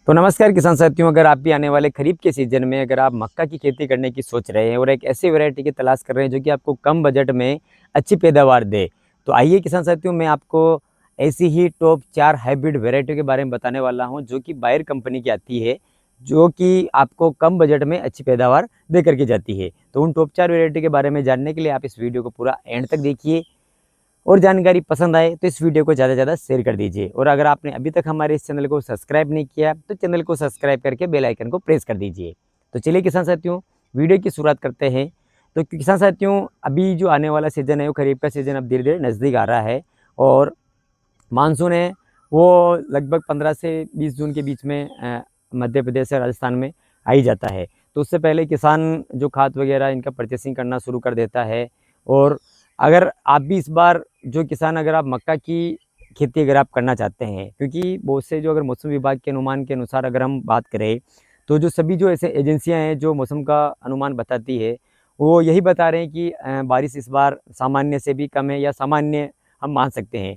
तो नमस्कार किसान साथियों, अगर आप भी आने वाले खरीफ के सीज़न में अगर आप मक्का की खेती करने की सोच रहे हैं और एक ऐसी वैरायटी की तलाश कर रहे हैं जो कि आपको कम बजट में अच्छी पैदावार दे, तो आइए किसान साथियों, मैं आपको ऐसी ही टॉप 4 हाइब्रिड वैरायटी के बारे में बताने वाला हूं जो कि बायर कंपनी की आती है, जो कि आपको कम बजट में अच्छी पैदावार दे करके जाती है। तो उन टॉप 4 वैरायटी के बारे में जानने के लिए आप इस वीडियो को पूरा एंड तक देखिए और जानकारी पसंद आए तो इस वीडियो को ज़्यादा से ज़्यादा शेयर कर दीजिए। और अगर आपने अभी तक हमारे इस चैनल को सब्सक्राइब नहीं किया तो चैनल को सब्सक्राइब करके बेल आइकन को प्रेस कर दीजिए। तो चलिए किसान साथियों, वीडियो की शुरुआत करते हैं। तो किसान साथियों, अभी जो आने वाला सीज़न है वो खरीफ का सीज़न अब धीरे धीरे नज़दीक आ रहा है और मानसून है वो लगभग 15 से 20 जून के बीच में मध्य प्रदेश और राजस्थान में आ ही जाता है। तो उससे पहले किसान जो खाद वगैरह इनका परचेसिंग करना शुरू कर देता है। और अगर आप भी इस बार जो किसान, अगर आप मक्का की खेती अगर आप करना चाहते हैं, क्योंकि बहुत से जो अगर मौसम विभाग के अनुमान के अनुसार अगर हम बात करें तो जो सभी जो ऐसे एजेंसियां हैं जो मौसम का अनुमान बताती है, वो यही बता रहे हैं कि बारिश इस बार सामान्य से भी कम है या सामान्य हम मान सकते हैं।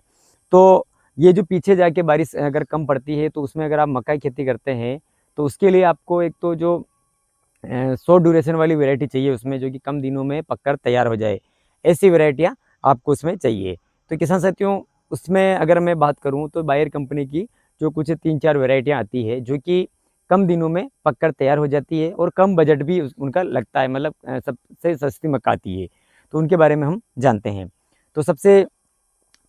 तो ये जो पीछे जाके बारिश अगर कम पड़ती है तो उसमें अगर आप मक्का की खेती करते हैं तो उसके लिए आपको एक तो जो शॉर्ट ड्यूरेशन वाली वैरायटी चाहिए उसमें, जो कि कम दिनों में पककर तैयार हो जाए, ऐसी वैरायटियाँ आपको उसमें चाहिए। तो किसान साथियों, उसमें अगर मैं बात करूँ तो बायर कंपनी की जो कुछ 3-4 वैरायटियाँ आती है जो कि कम दिनों में पककर तैयार हो जाती है और कम बजट भी उनका लगता है, मतलब सबसे सस्ती मक्का आती है। तो उनके बारे में हम जानते हैं। तो सबसे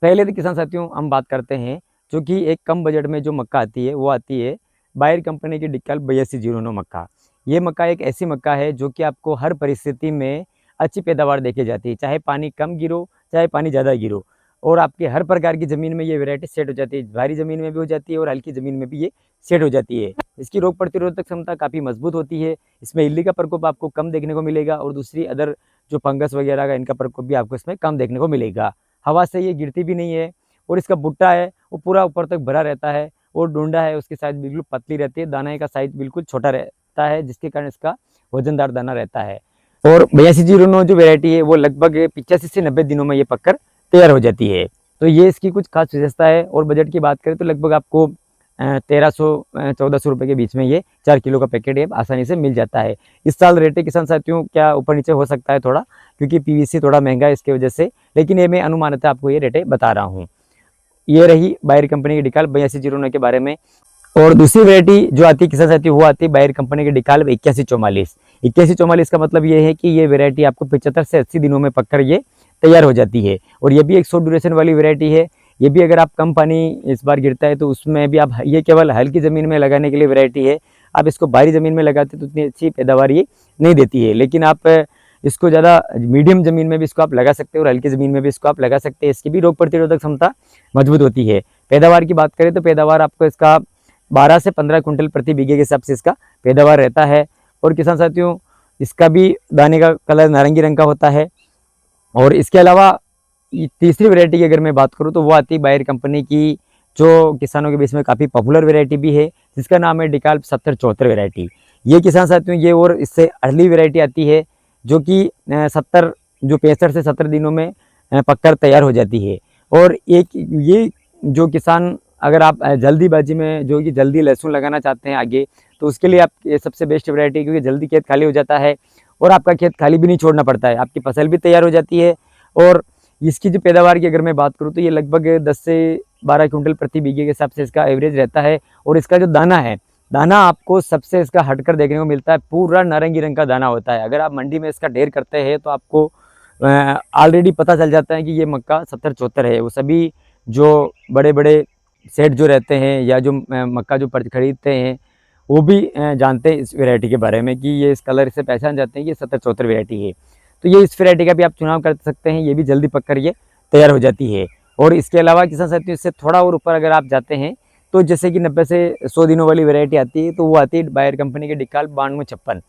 पहले तो किसान साथियों हम बात करते हैं जो कि एक कम बजट में जो मक्का आती है वो आती है बायर कंपनी की डिकल 8209 मक्का। ये मक्का एक ऐसी मक्का है जो कि आपको हर परिस्थिति में अच्छी पैदावार देके जाती है, चाहे पानी कम गिरो चाहे पानी ज़्यादा गिरो। और आपके हर प्रकार की ज़मीन में ये वैरायटी सेट हो जाती है, भारी ज़मीन में भी हो जाती है और हल्की ज़मीन में भी ये सेट हो जाती है। इसकी रोग प्रतिरोधक क्षमता काफ़ी मजबूत होती है। इसमें इल्ली का प्रकोप आपको कम देखने को मिलेगा और दूसरी अदर जो फंगस वगैरह का इनका प्रकोप भी आपको इसमें कम देखने को मिलेगा। हवा से ये गिरती भी नहीं है और इसका भुट्टा है वो पूरा ऊपर तक भरा रहता है और डूंडा है उसकी साइज बिल्कुल पतली रहती है, दाने का साइज बिल्कुल छोटा रहता है, जिसके कारण इसका वजनदार दाना रहता है। और 8209 जो वैरायटी है वो लगभग 85 से 90 दिनों में ये पककर तैयार हो जाती है। तो ये इसकी कुछ खास विशेषता है। और बजट की बात करें तो लगभग आपको 1300-1400 रुपये के बीच में ये 4 किलो का पैकेट ये आसानी से मिल जाता है। इस साल रेट किसान साथियों क्या ऊपर नीचे हो सकता है थोड़ा, क्योंकि पीवीसी थोड़ा महंगा है इसकी वजह से, लेकिन ये मैं अनुमानित आपको ये रेटें बता रहा हूँ। ये रही बायर कंपनी की डिकाल 8209 के बारे में। और दूसरी वैरायटी जो आती है किसान साथियों वो आती है बायर कंपनी की डिकाल 8144। 8144 का मतलब ये है कि ये वैरायटी आपको 75 से 80 दिनों में पककर ये तैयार हो जाती है और ये भी एक शॉर्ट ड्यूरेशन वाली वैरायटी है। ये भी अगर आप कम पानी इस बार गिरता है तो उसमें भी आप, ये केवल हल्की ज़मीन में लगाने के लिए वैरायटी है। आप इसको भारी ज़मीन में लगाते तो उतनी अच्छी पैदावार ये नहीं देती है, लेकिन आप इसको ज़्यादा मीडियम ज़मीन में भी इसको आप लगा सकते हो और हल्की ज़मीन में भी इसको आप लगा सकते हैं। इसकी भी रोग प्रतिरोधक क्षमता मजबूत होती है। पैदावार की बात करें तो पैदावार आपको इसका 12 से 15 कुंटल प्रति बीघे के हिसाब से इसका पैदावार रहता है। और किसान साथियों, इसका भी दाने का कलर नारंगी रंग का होता है। और इसके अलावा तीसरी वैरायटी की अगर मैं बात करूं तो वो आती है बायर कंपनी की, जो किसानों के बीच में काफ़ी पॉपुलर वैरायटी भी है, जिसका नाम है डिकाल 7074 वैरायटी। ये किसान साथियों ये और इससे अर्ली वैरायटी आती है जो कि 65 से 70 दिनों में पककर तैयार हो जाती है। और एक ये जो किसान, अगर आप जल्दीबाजी में जो कि जल्दी लहसुन लगाना चाहते हैं आगे, तो उसके लिए आप ये सबसे बेस्ट वैरायटी है, क्योंकि जल्दी खेत खाली हो जाता है और आपका खेत खाली भी नहीं छोड़ना पड़ता है, आपकी फसल भी तैयार हो जाती है। और इसकी जो पैदावार की अगर मैं बात करूँ तो ये लगभग 10 से 12 क्विंटल प्रति बीघे के हिसाब से इसका एवरेज रहता है। और इसका जो दाना है, दाना आपको सबसे इसका हटकर देखने को मिलता है, पूरा नारंगी रंग का दाना होता है। अगर आप मंडी में इसका ढेर करते हैं तो आपको ऑलरेडी पता चल जाता है कि ये मक्का 7074 है। वो सभी जो बड़े बड़े सेठ जो रहते हैं या जो मक्का जो खरीदते हैं वो भी जानते हैं इस वैरायटी के बारे में कि ये इस कलर से पहचान जाते हैं कि ये 7074 वैरायटी है। तो ये इस वैरायटी का भी आप चुनाव कर सकते हैं, ये भी जल्दी पककर ये तैयार हो जाती है। और इसके अलावा किसान साथियों इससे थोड़ा और ऊपर अगर आप जाते हैं तो जैसे कि 90 से 100 दिनों वाली वैरायटी आती है, तो वो आती है बायर कंपनी के डिकाल 9256।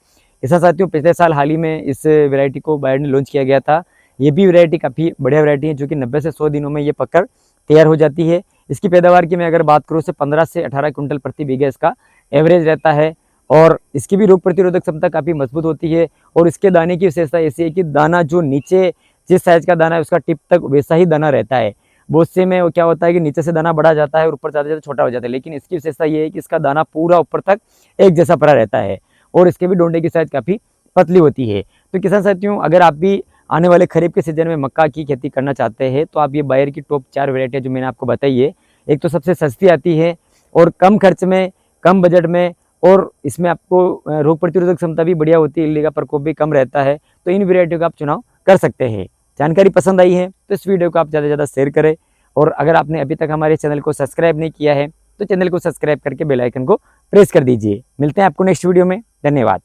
किसान साथियों पिछले साल हाल ही में इस वैरायटी को बायर ने लॉन्च किया गया था। ये भी वैरायटी काफ़ी बढ़िया वैरायटी है जो कि 90 से 100 दिनों में ये पककर तैयार हो जाती है। इसकी पैदावार की मैं अगर बात करूँ तो 15 से 18 कुंटल प्रति बीघे इसका एवरेज रहता है। और इसकी भी रोग प्रतिरोधक क्षमता काफ़ी मजबूत होती है। और इसके दाने की विशेषता ऐसी है कि दाना जो नीचे जिस साइज का दाना है उसका टिप तक वैसा ही दाना रहता है। बहुत से में वो क्या होता है कि नीचे से दाना बढ़ा जाता है और ऊपर जाते जाते छोटा हो जाता है, लेकिन इसकी विशेषता ये है कि इसका दाना पूरा ऊपर तक एक जैसा पड़ा रहता है और इसके भी डोंडे की साइज काफ़ी पतली होती है। तो किसान साथियों, अगर आप भी आने वाले खरीफ के सीजन में मक्का की खेती करना चाहते हैं तो आप ये बायर की टॉप 4 वैरायटी जो मैंने आपको बताई है, एक तो सबसे सस्ती आती है और कम खर्च में, कम बजट में, और इसमें आपको रोग प्रतिरोधक क्षमता भी बढ़िया होती है, इल्ली का प्रकोप भी कम रहता है। तो इन वैरायटियों का आप चुनाव कर सकते हैं। जानकारी पसंद आई है तो इस वीडियो को आप ज़्यादा से ज़्यादा शेयर करें, और अगर आपने अभी तक हमारे चैनल को सब्सक्राइब नहीं किया है तो चैनल को सब्सक्राइब करके बेल आइकन को प्रेस कर दीजिए। मिलते हैं आपको नेक्स्ट वीडियो में। धन्यवाद।